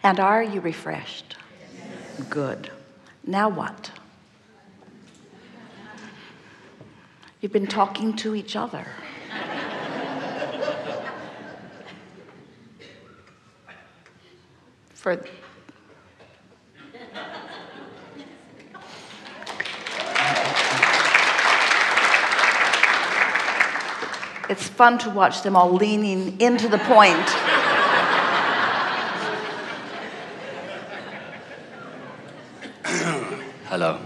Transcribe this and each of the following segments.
And are you refreshed? Yes. Good. Now what? You've been talking to each other. It's fun to watch them all leaning into the point. Hello.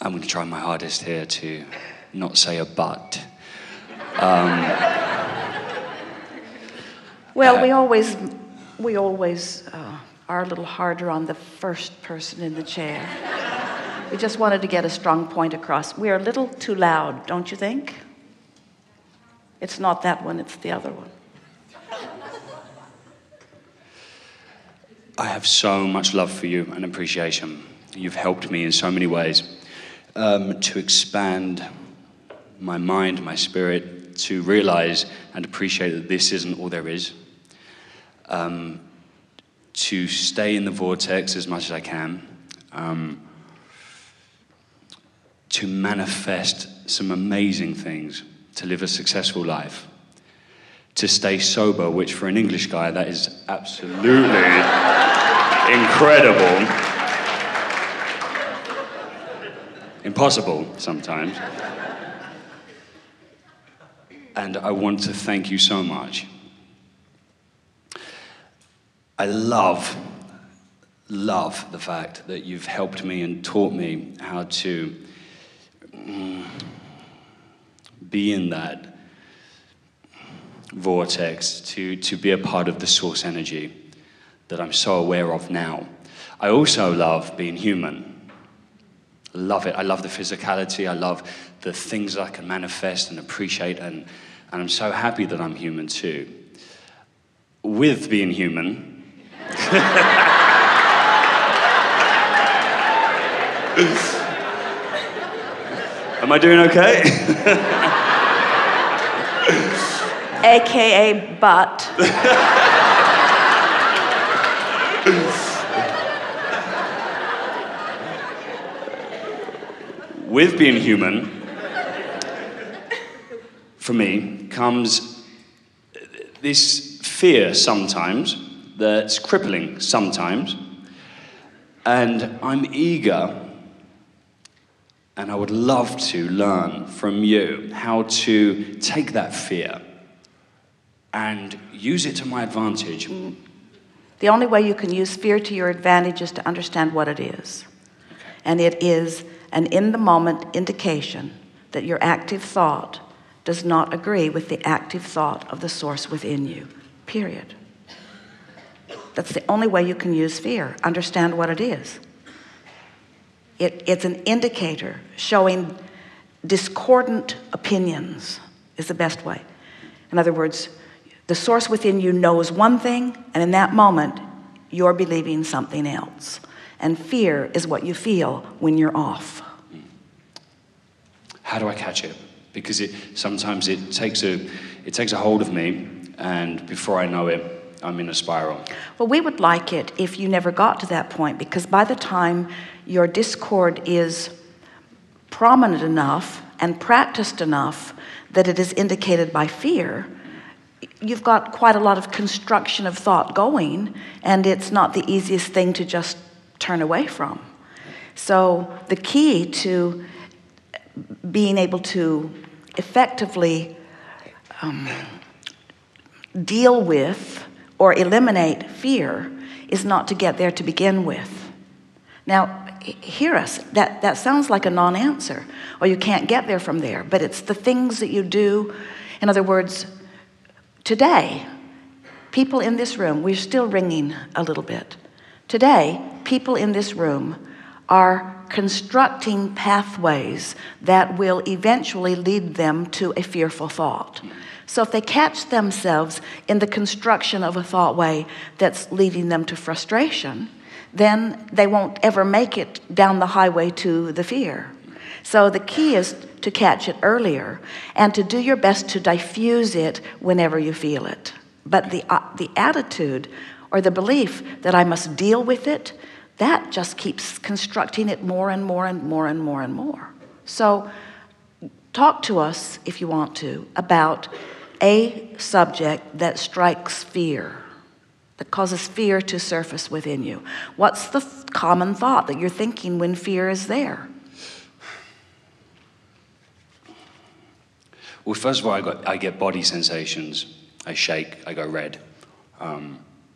I'm going to try my hardest here to not say a but. Well, we always are a little harder on the first person in the chair. We just wanted to get a strong point across. We're a little too loud, don't you think? It's not that one, it's the other one. I have so much love for you and appreciation. You've helped me in so many ways to expand my mind, my spirit, to realize and appreciate that this isn't all there is. To stay in the vortex as much as I can. To manifest some amazing things, to live a successful life, to stay sober, which for an English guy, that is absolutely incredible. Impossible sometimes. And I want to thank you so much. I love the fact that you've helped me and taught me how to be in that vortex, to be a part of the source energy that I'm so aware of now. I also love being human. Love it. I love the physicality. I love the things I can manifest and appreciate, and I'm so happy that I'm human too. With being human, am I doing okay? AKA but. With being human, for me, comes this fear sometimes that's crippling sometimes, and I'm eager, and I would love to learn from you how to take that fear and use it to my advantage. The only way you can use fear to your advantage is to understand what it is. Okay. And it is an in-the-moment indication that your active thought does not agree with the active thought of the source within you, period. That's the only way you can use fear. Understand what it is. It's an indicator showing discordant opinions is the best way. In other words, the source within you knows one thing, and in that moment, you're believing something else. And fear is what you feel when you're off. How do I catch it? Because sometimes it takes a hold of me, and before I know it, I'm in a spiral. Well, we would like it if you never got to that point, because by the time your discord is prominent enough and practiced enough that it is indicated by fear, you've got quite a lot of construction of thought going, and it's not the easiest thing to just turn away from. So the key to being able to effectively deal with or eliminate fear is not to get there to begin with. Now, hear us. That sounds like a non-answer, or you can't get there from there, but it's the things that you do. In other words, today, people in this room, we're still ringing a little bit. Today, people in this room are constructing pathways that will eventually lead them to a fearful thought. So if they catch themselves in the construction of a thought way that's leading them to frustration, then they won't ever make it down the highway to the fear. So the key is to catch it earlier and to do your best to diffuse it whenever you feel it. But the attitude or the belief that I must deal with it, that just keeps constructing it more and more and more and more and more. So talk to us, if you want to, about a subject that strikes fear, that causes fear to surface within you. What's the common thought that you're thinking when fear is there? Well, first of all, I get body sensations. I shake, I go red.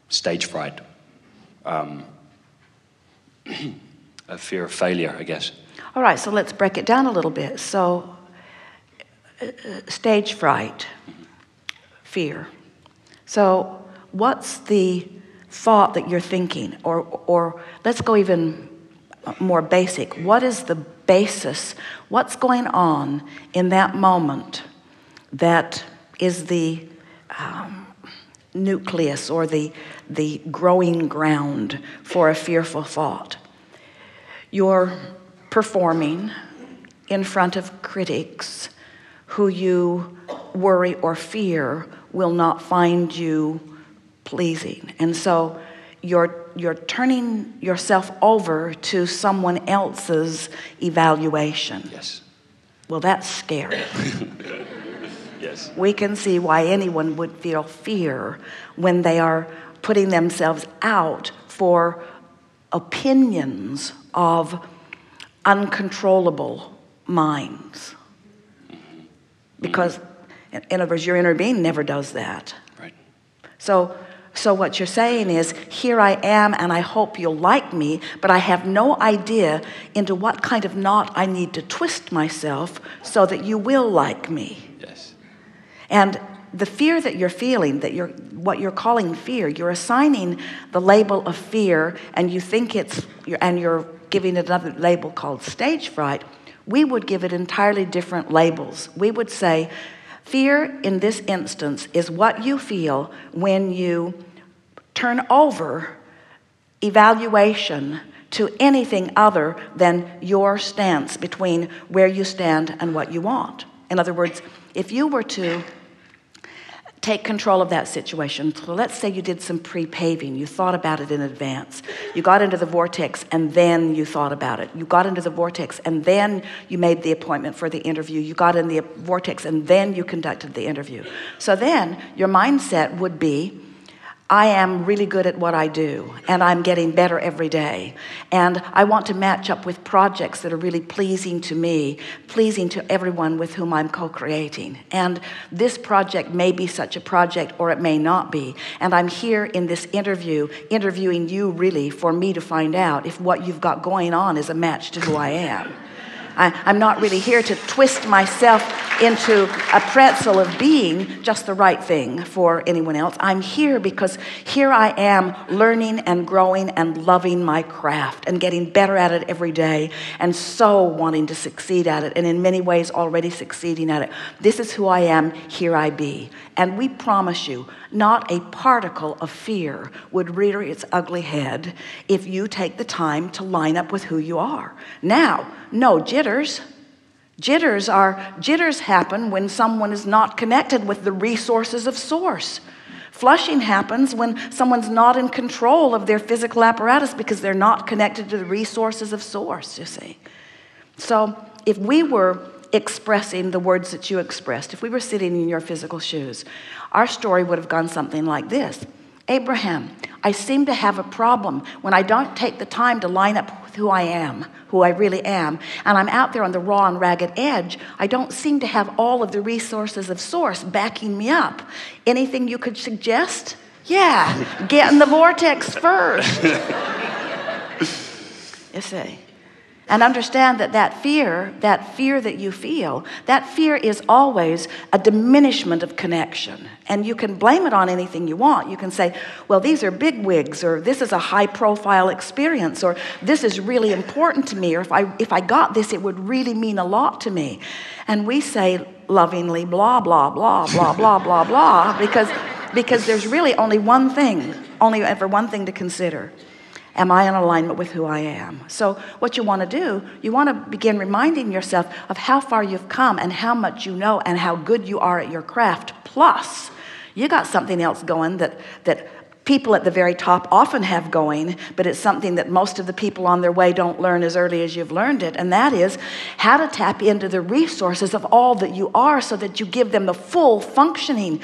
Stage fright. A fear of failure, I guess. All right, so let's break it down a little bit. So, stage fright, fear. So, what's the thought that you're thinking? Or let's go even more basic. What is the basis? What's going on in that moment that is the nucleus or the growing ground for a fearful thought? You're performing in front of critics who you worry or fear will not find you pleasing. And so you're turning yourself over to someone else's evaluation. Yes. Well, that's scary. Yes. We can see why anyone would feel fear when they are putting themselves out for opinions of uncontrollable minds. Because, in other words, your inner being never does that. Right. So what you're saying is, here I am and I hope you'll like me, but I have no idea into what kind of knot I need to twist myself so that you will like me. Yes. And the fear that you're feeling, what you're calling fear, you're assigning the label of fear, and you think you're giving it another label called stage fright. We would give it entirely different labels. We would say, fear in this instance is what you feel when you turn over evaluation to anything other than your stance between where you stand and what you want. In other words, if you were to take control of that situation, so let's say you did some pre-paving, you thought about it in advance. You got into the vortex and then you thought about it. You got into the vortex and then you made the appointment for the interview. You got in the vortex and then you conducted the interview. So then your mindset would be, I am really good at what I do, and I'm getting better every day. And I want to match up with projects that are really pleasing to me, pleasing to everyone with whom I'm co-creating. And this project may be such a project, or it may not be. And I'm here in this interview, interviewing you really for me to find out if what you've got going on is a match to who I am. I'm not really here to twist myself into a pretzel of being just the right thing for anyone else. I'm here because here I am learning and growing and loving my craft and getting better at it every day and so wanting to succeed at it, and in many ways already succeeding at it. This is who I am, here I be. And we promise you, not a particle of fear would rear its ugly head if you take the time to line up with who you are. Now, no jitters. Jitters happen when someone is not connected with the resources of source. Flushing happens when someone's not in control of their physical apparatus because they're not connected to the resources of source, you see. So if we were expressing the words that you expressed, if we were sitting in your physical shoes, our story would have gone something like this. Abraham, I seem to have a problem when I don't take the time to line up with who I am, who I really am, and I'm out there on the raw and ragged edge. I don't seem to have all of the resources of source backing me up. Anything you could suggest? Yeah, get in the vortex first. You see. And understand that fear that you feel, that fear is always a diminishment of connection. And you can blame it on anything you want. You can say, well, these are big wigs, or this is a high-profile experience, or this is really important to me, or if I got this, it would really mean a lot to me. And we say lovingly, blah, blah, blah, blah, blah, blah, blah, because there's really only ever one thing to consider. Am I in alignment with who I am? So what you want to do, you want to begin reminding yourself of how far you've come and how much you know and how good you are at your craft. Plus, you got something else going that people at the very top often have going, but it's something that most of the people on their way don't learn as early as you've learned it, and that is how to tap into the resources of all that you are so that you give them the full functioning.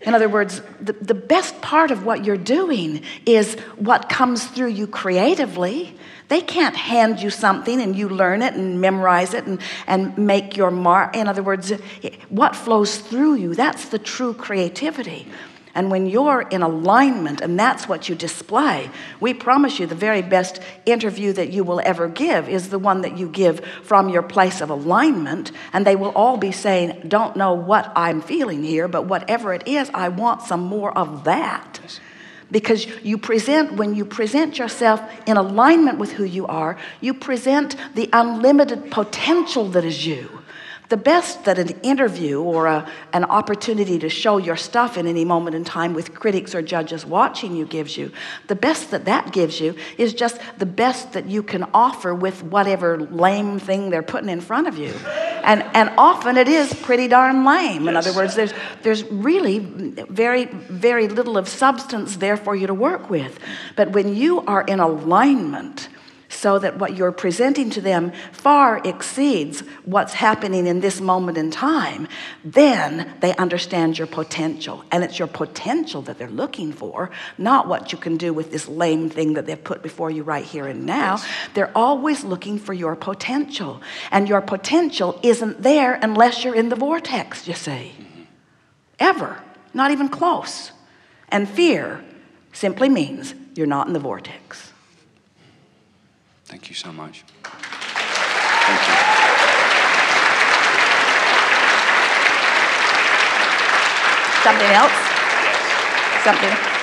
In other words, the best part of what you're doing is what comes through you creatively. They can't hand you something and you learn it and memorize it and make your mark. In other words, what flows through you, that's the true creativity. And when you're in alignment and that's what you display, we promise you the very best interview that you will ever give is the one that you give from your place of alignment. And they will all be saying, don't know what I'm feeling here, but whatever it is, I want some more of that. Because when you present yourself in alignment with who you are, you present the unlimited potential that is you. The best that an interview or an opportunity to show your stuff in any moment in time with critics or judges watching you gives you, the best that gives you is just the best that you can offer with whatever lame thing they're putting in front of you. And often it is pretty darn lame. In other words, there's really very, very little of substance there for you to work with. But when you are in alignment, so that what you're presenting to them far exceeds what's happening in this moment in time, then they understand your potential. And it's your potential that they're looking for, not what you can do with this lame thing that they've put before you right here and now. They're always looking for your potential. And your potential isn't there unless you're in the vortex, you see. Ever. Not even close. And fear simply means you're not in the vortex. Thank you so much. Thank you. Something else? Yes. Something.